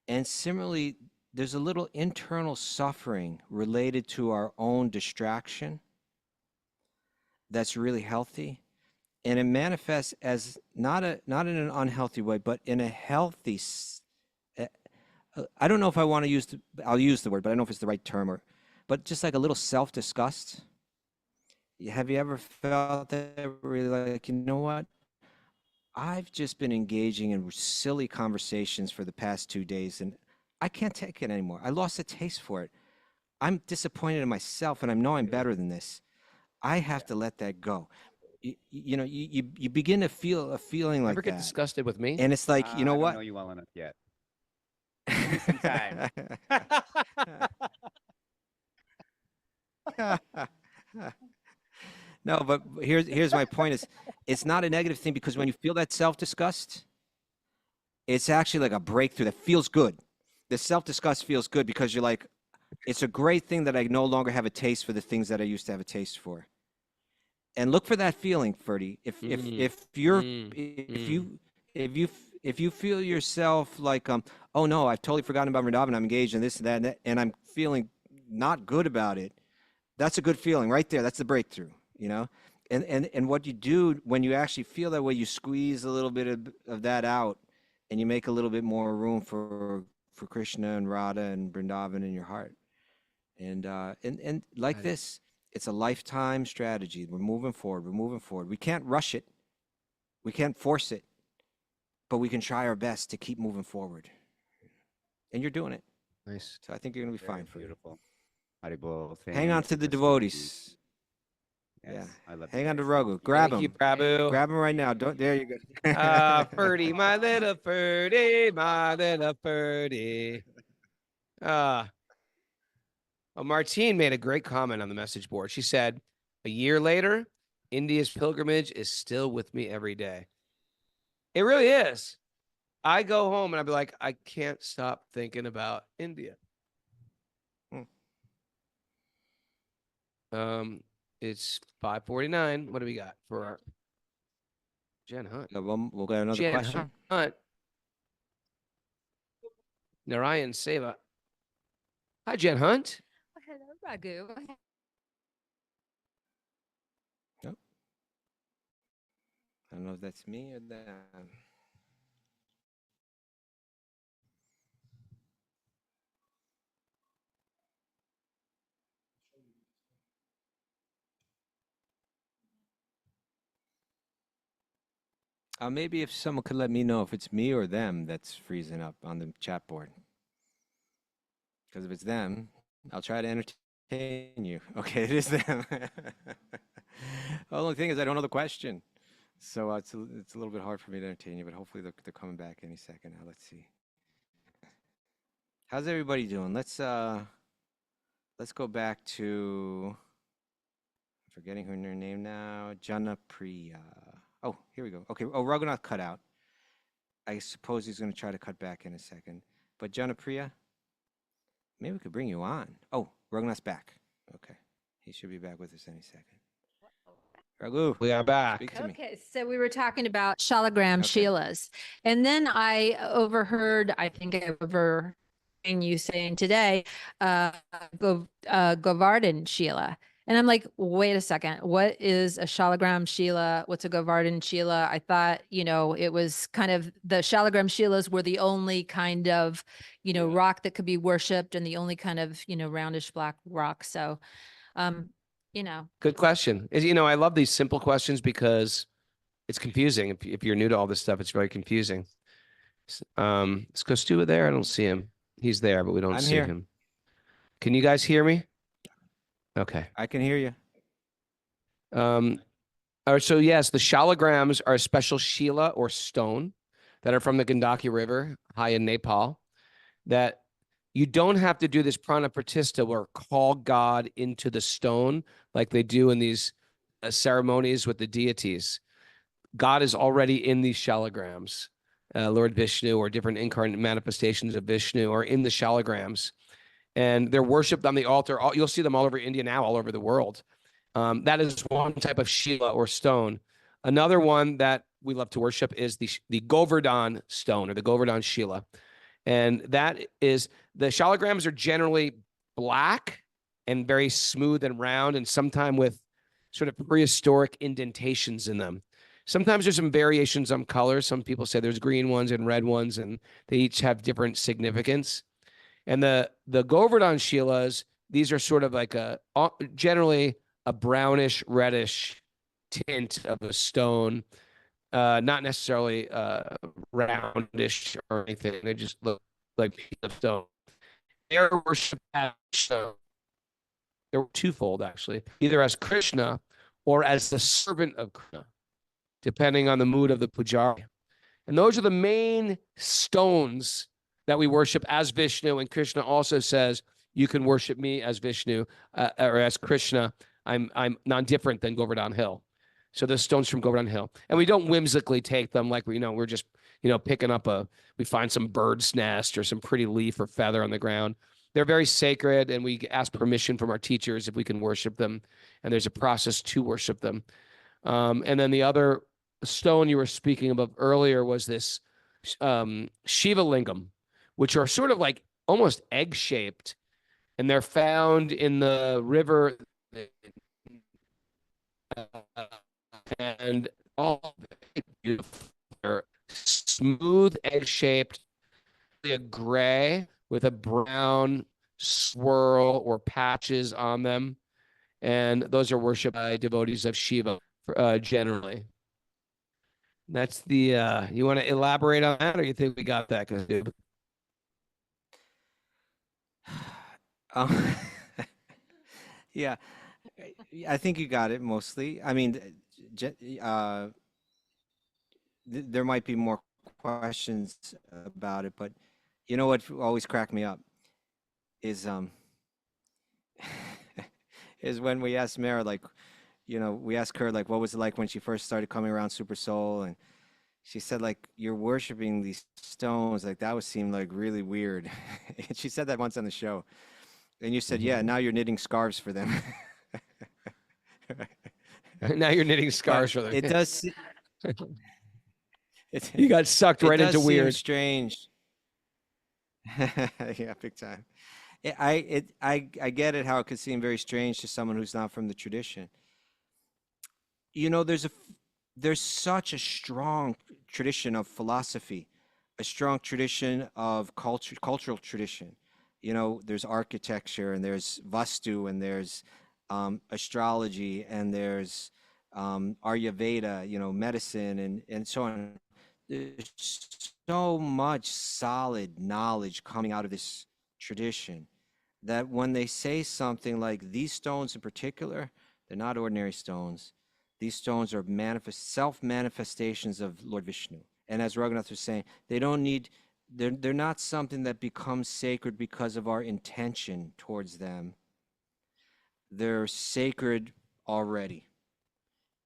And similarly, there's a little internal suffering related to our own distraction that's really healthy. And it manifests as not in an unhealthy way, but in a healthy. I don't know if I want to use I'll use the word, but I don't know if it's the right term, but just like a little self-disgust. Have you ever felt that really like, you know what? I've just been engaging in silly conversations for the past 2 days, and I can't take it anymore. I lost a taste for it. I'm disappointed in myself, and I know I'm better than this. I have to let that go. You begin to feel a feeling like Ever get that. disgusted with me? And it's like, you know I what? don't know you well enough yet. Give me some time. No, but here's my point is it's not a negative thing, because when you feel that self-disgust, it's actually like a breakthrough that feels good. The self-disgust feels good because you're like, it's a great thing that I no longer have a taste for the things that I used to have a taste for. And look for that feeling, Ferdie. If you feel yourself like oh no, I've totally forgotten about Vrindavan, I'm engaged in this and that, and I'm feeling not good about it, that's a good feeling right there. That's the breakthrough, you know? And what you do when you actually feel that way, you squeeze a little bit of that out, and you make a little bit more room for Krishna and Radha and Vrindavan in your heart. And like this, it's a lifetime strategy. We're moving forward. We're moving forward. We can't rush it. We can't force it, but we can try our best to keep moving forward. And you're doing it. Nice. So I think you're going to be fine for you. Beautiful. Haribol, Hang on thank to you the for devotees. Yes, Yeah. I love Hang you on to guys. Raghu. Grab Thank you, him. Prabhu. Grab him right now. Don't. There you go. Ferdie, my little Ferdie, my little Ferdie. Well, Martine made a great comment on the message board. She said, a year later, India's pilgrimage is still with me every day. It really is. I go home and I'll be like, I can't stop thinking about India. It's 5:49. What do we got for our Jen Hunt? We'll get another Jen question. Hunt. Narayan Seva. Hi, Jen Hunt. Hello, Raghu. Nope. I don't know if that's me or them. Maybe if someone could let me know if it's me or them that's freezing up on the chat board. Because if it's them, I'll try to entertain you. Okay, it is them. The only thing is I don't know the question. So it's a little bit hard for me to entertain you, but hopefully they're coming back any second now. Let's see. How's everybody doing? Let's go back to, I'm forgetting her name now, Jana Priya. Oh, here we go. Okay. Oh, Raghunath cut out. I suppose he's going to try to cut back in a second. But Jana Priya, maybe we could bring you on. Oh, Raghunath's back. Okay. He should be back with us any second. Raghu, We are back. speak to me. Okay, so we were talking about shalagram Okay. shilas. And then I overheard, I think I overheard you saying today, Govardhan Shila. And I'm like, wait a second, what is a shalagram shila? What's a Govardhan shila? I thought, it was kind of the shalagram shilas were the only kind of, rock that could be worshipped and the only kind of, roundish black rock. So, Good question. I love these simple questions because it's confusing. If you're new to all this stuff, it's very confusing. Is Kostuba there? I don't see him. He's there, but we don't I'm see here. him. Can you guys hear me? Okay. I can hear you. All right, so yes, the shalograms are a special shila or stone that are from the Gandaki River, high in Nepal, that you don't have to do this prana pratishta or call God into the stone like they do in these ceremonies with the deities. God is already in these shalograms. Lord Vishnu or different incarnate manifestations of Vishnu are in the shalograms. And they're worshipped on the altar. You'll see them all over India now, all over the world. That is one type of shila or stone. Another one that we love to worship is the Govardhan stone or the Govardhan shila. And that is, the shalograms are generally black and very smooth and round, and sometimes with sort of prehistoric indentations in them. Sometimes there's some variations on colors. Some people say there's green ones and red ones, and they each have different significance. And the Govardhan shilas, these are sort of like generally a brownish reddish tint of a stone, not necessarily roundish or anything. They just look like pieces of stone. They're worshipped as stone. They're twofold, actually, either as Krishna or as the servant of Krishna, depending on the mood of the pujari. And those are the main stones that we worship as Vishnu. And Krishna also says, you can worship me as Vishnu or as Krishna. I'm not different than Govardhan Hill. So the stones from Govardhan Hill. And we don't whimsically take them like, we're just, picking up we find some bird's nest or some pretty leaf or feather on the ground. They're very sacred, and we ask permission from our teachers if we can worship them. And there's a process to worship them. And then the other stone you were speaking about earlier was this Shiva lingam, which are sort of like almost egg-shaped, and they're found in the river, and all beautiful. They're smooth, egg-shaped, a gray with a brown swirl or patches on them, and those are worshipped by devotees of Shiva generally. That's the you want to elaborate on that, or you think we got that? Yeah, I think you got it mostly. I mean, there might be more questions about it, but you know what always cracked me up is is when we asked Mara, like, we asked her, like, what was it like when she first started coming around Super Soul, and she said, like, you're worshiping these stones, like that would seem like really weird. And she said that once on the show, and you said, yeah, now you're knitting scarves for them. Now you're knitting scarves for them. It does. You got sucked right into weird. Strange. Yeah, big time. I get it how it could seem very strange to someone who's not from the tradition. There's such a strong tradition of philosophy, a strong tradition of cultural tradition. There's architecture, and there's Vastu, and there's astrology, and there's Ayurveda, medicine, and so on. There's so much solid knowledge coming out of this tradition that when they say something like these stones in particular, they're not ordinary stones. These stones are self-manifestations of Lord Vishnu. And as Raghunath was saying, they're not something that becomes sacred because of our intention towards them. They're sacred already.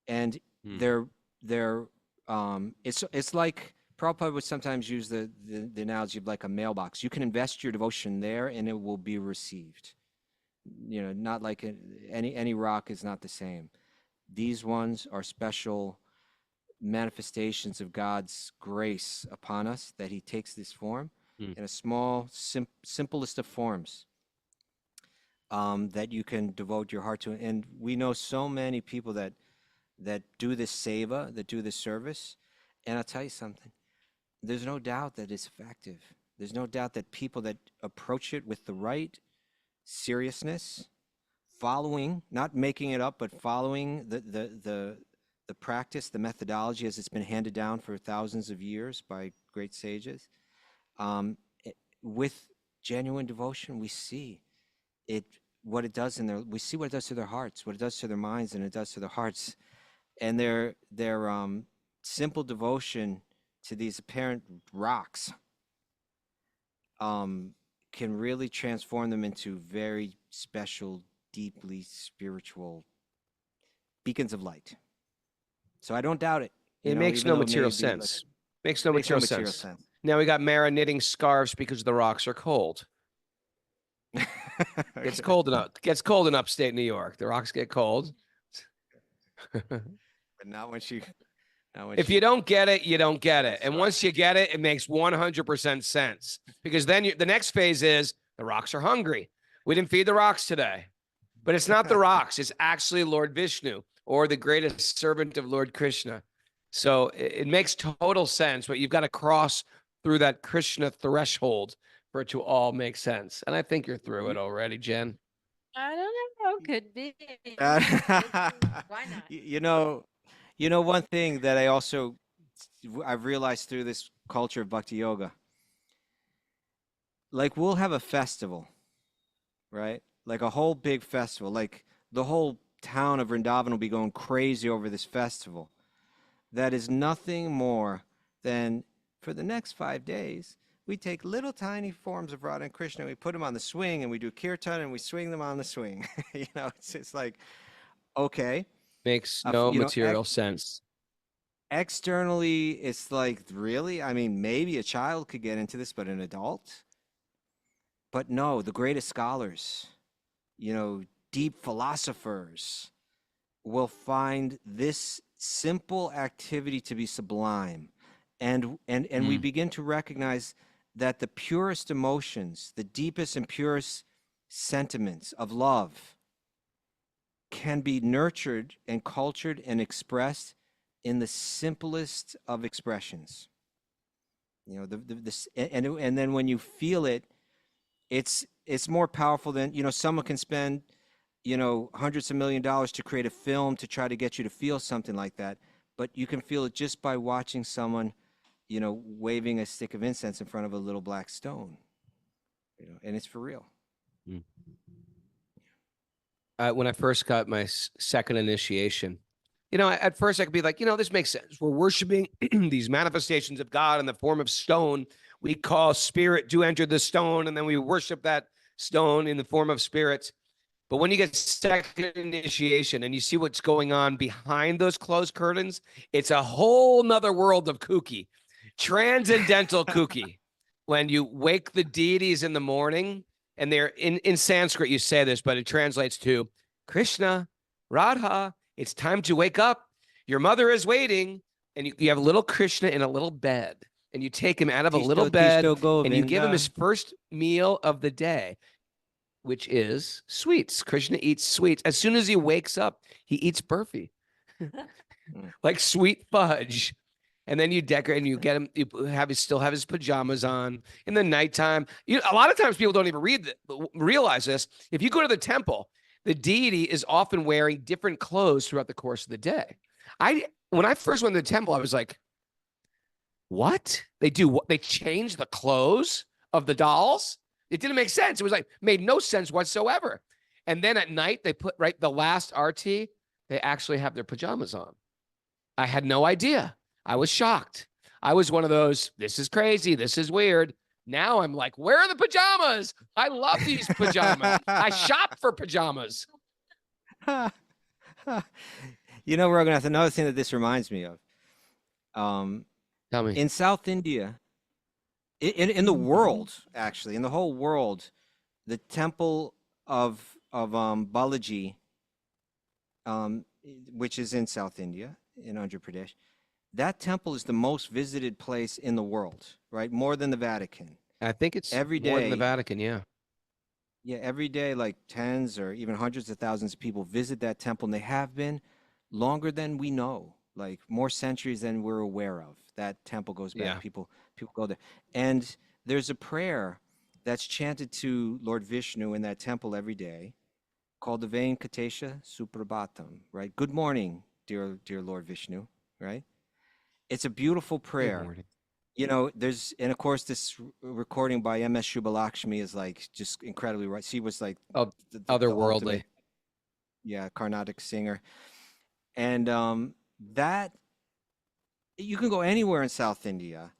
And it's like Prabhupada would sometimes use the analogy of like a mailbox. You can invest your devotion there and it will be received. Not like any rock is not the same. These ones are special manifestations of God's grace upon us, that he takes this form in a small, simplest of forms that you can devote your heart to. And we know so many people that do this seva, that do this service. And I'll tell you something, there's no doubt that it's effective. There's no doubt that people that approach it with the right seriousness, following, not making it up, but following the the practice, the methodology as it's been handed down for thousands of years by great sages, with genuine devotion, we see it, what it does in their, we see what it does to their hearts, what it does to their minds, and it does to their hearts. And their simple devotion to these apparent rocks can really transform them into very special, deeply spiritual beacons of light. So I don't doubt it. It makes no material sense. Makes no material sense. Now we got Mara knitting scarves because the rocks are cold. Gets cold enough. Gets cold in upstate New York. The rocks get cold. But not when she. If you don't get it, you don't get it. And once you get it, it makes 100% sense. Because then the next phase is the rocks are hungry. We didn't feed the rocks today. But it's not the rocks. It's actually Lord Vishnu, or the greatest servant of Lord Krishna. So it makes total sense, but you've got to cross through that Krishna threshold for it to all make sense. And I think you're through it already, Jen. I don't know. Could be. Why not? You know, one thing that I've realized through this culture of bhakti yoga, like we'll have a festival, right? Like a whole big festival, like the whole town of Vrindavan will be going crazy over this festival. That is nothing more than, for the next 5 days, we take little tiny forms of Radha and Krishna, and we put them on the swing, and we do kirtan, and we swing them on the swing. It's like, okay. Makes no material sense. Externally, it's like, really? I mean, maybe a child could get into this, but an adult? But no, the greatest scholars, deep philosophers will find this simple activity to be sublime. And we begin to recognize that the purest emotions, the deepest and purest sentiments of love can be nurtured and cultured and expressed in the simplest of expressions. And then when you feel it, it's more powerful than, someone can spend, hundreds of $millions to create a film to try to get you to feel something like that. But you can feel it just by watching someone, waving a stick of incense in front of a little black stone, and it's for real. When I first got my second initiation, at first I could be like, this makes sense. We're worshiping these manifestations of God in the form of stone. We call spirit to enter the stone, and then we worship that stone in the form of spirits. But when you get second initiation and you see what's going on behind those closed curtains, it's a whole nother world of kooky, transcendental kooky. When you wake the deities in the morning, and they're in Sanskrit, you say this, but it translates to Krishna, Radha, it's time to wake up. Your mother is waiting. And you have a little Krishna in a little bed. And you take him out of a little bed and you give him his first meal of the day, which is sweets. Krishna eats sweets. As soon as he wakes up, he eats burfi, like sweet fudge. And then you decorate and you get him, still have his pajamas on in the nighttime. A lot of times people don't even realize this. If you go to the temple, the deity is often wearing different clothes throughout the course of the day. When I first went to the temple, I was like, what? They do what? They change the clothes of the dolls? It didn't make sense. It was made no sense whatsoever. And then at night, they put the last RT, they actually have their pajamas on. I had no idea. I was shocked. I was one of those, this is crazy. This is weird. Now I'm like, where are the pajamas? I love these pajamas. I shop for pajamas. We're going to have another thing that this reminds me of. Tell me. In South India, in the world, actually, in the whole world, the temple of Balaji, which is in South India, in Andhra Pradesh, that temple is the most visited place in the world, right? More than the Vatican. I think it's every day, more than the Vatican, yeah. Yeah, every day, like tens or even hundreds of thousands of people visit that temple, and they have been longer than we know, like more centuries than we're aware of. That temple goes back. Yeah. People go there. And there's a prayer that's chanted to Lord Vishnu in that temple every day called the Venkatesha Suprabhatam, right? Good morning, dear Lord Vishnu, right? It's a beautiful Good prayer. morning. You know, and of course this recording by MS Shubhalakshmi is like just incredibly right. She was like Oh, the otherworldly. ultimate, yeah, Carnatic singer. And that you can go anywhere in South India,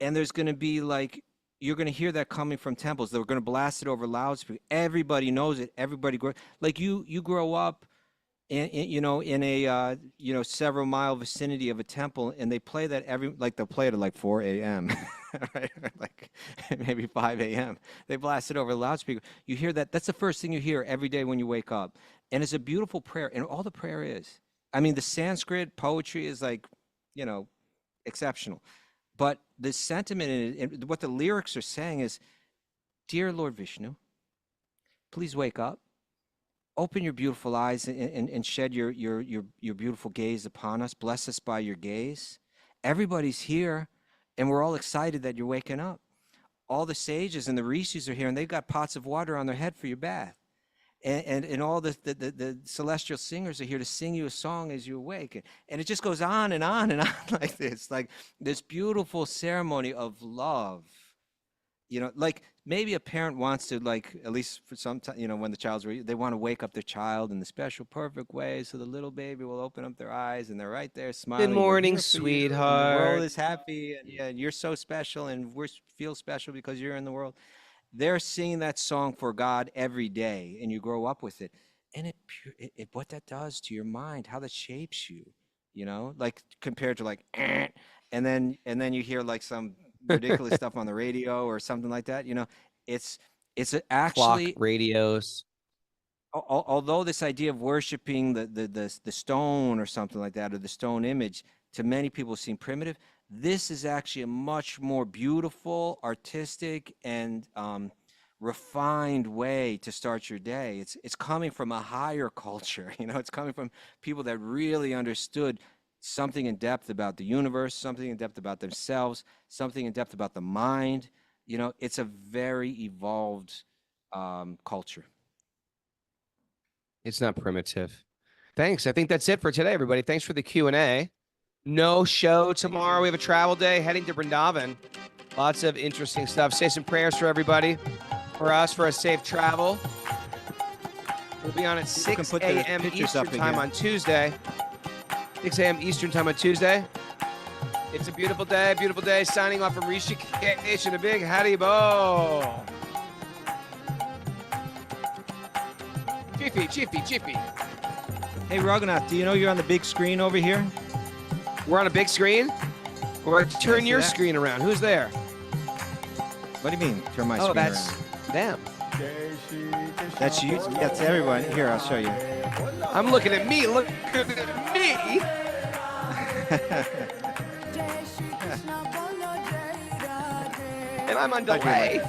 and there's going to be like you're going to hear that coming from temples. They're going to blast it over loudspeakers. Everybody knows it. Everybody like you grow up in a several mile vicinity of a temple, and they play that they'll play it at like 4 a.m. right? Like maybe 5 a.m. They blast it over the loudspeaker. You hear that. That's the first thing you hear every day when you wake up, and it's a beautiful prayer. And all the prayer is, I mean, the Sanskrit poetry is like, exceptional, but the sentiment in it, and what the lyrics are saying is, "Dear Lord Vishnu, please wake up. Open your beautiful eyes and shed your beautiful gaze upon us. Bless us by your gaze. Everybody's here, and we're all excited that you're waking up. All the sages and the rishis are here, and they've got pots of water on their head for your bath. And all the celestial singers are here to sing you a song as you awake." And it just goes on and on and on like this, like this beautiful ceremony of love. Like maybe a parent wants to, like, at least for some time, when the child's they want to wake up their child in the special, perfect way, so the little baby will open up their eyes and they're right there smiling. Good "We're morning, here for you, and the sweetheart." world is happy, and yeah, you're so special, and we feel special because you're in the world. They're singing that song for God every day, and you grow up with it, and what that does to your mind, how that shapes you, like compared to like, and then you hear like some ridiculous stuff on the radio or something like that. It's Clock actually, radios. although this idea of worshiping the stone or something like that, or the stone image, to many people seem primitive, this is actually a much more beautiful, artistic, and refined way to start your day. It's coming from a higher culture. It's coming from people that really understood something in depth about the universe, something in depth about themselves, something in depth about the mind. It's a very evolved culture. It's not primitive. Thanks. I think that's it for today, everybody. Thanks for the Q&A. No show tomorrow. We have a travel day heading to Vrindavan. Lots of interesting stuff. Say some prayers for everybody, for us, for a safe travel. We'll be on at 6 a.m. Eastern time on Tuesday. 6 a.m. Eastern time on Tuesday. It's a beautiful day. Signing off from Rishikesh and a big Haribo. Jiffy. Hey, Raghunath, do you know you're on the big screen over here? We're on a big screen? Or turn your that? screen around. Who's there? What do you mean, turn my screen that's around? them. That's you? That's everyone. Here, I'll show you. I'm looking at me. Look at me. And I'm on delay.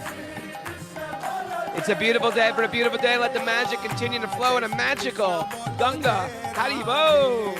It's a beautiful day. For a beautiful day, let the magic continue to flow in a magical ganga. Haribo.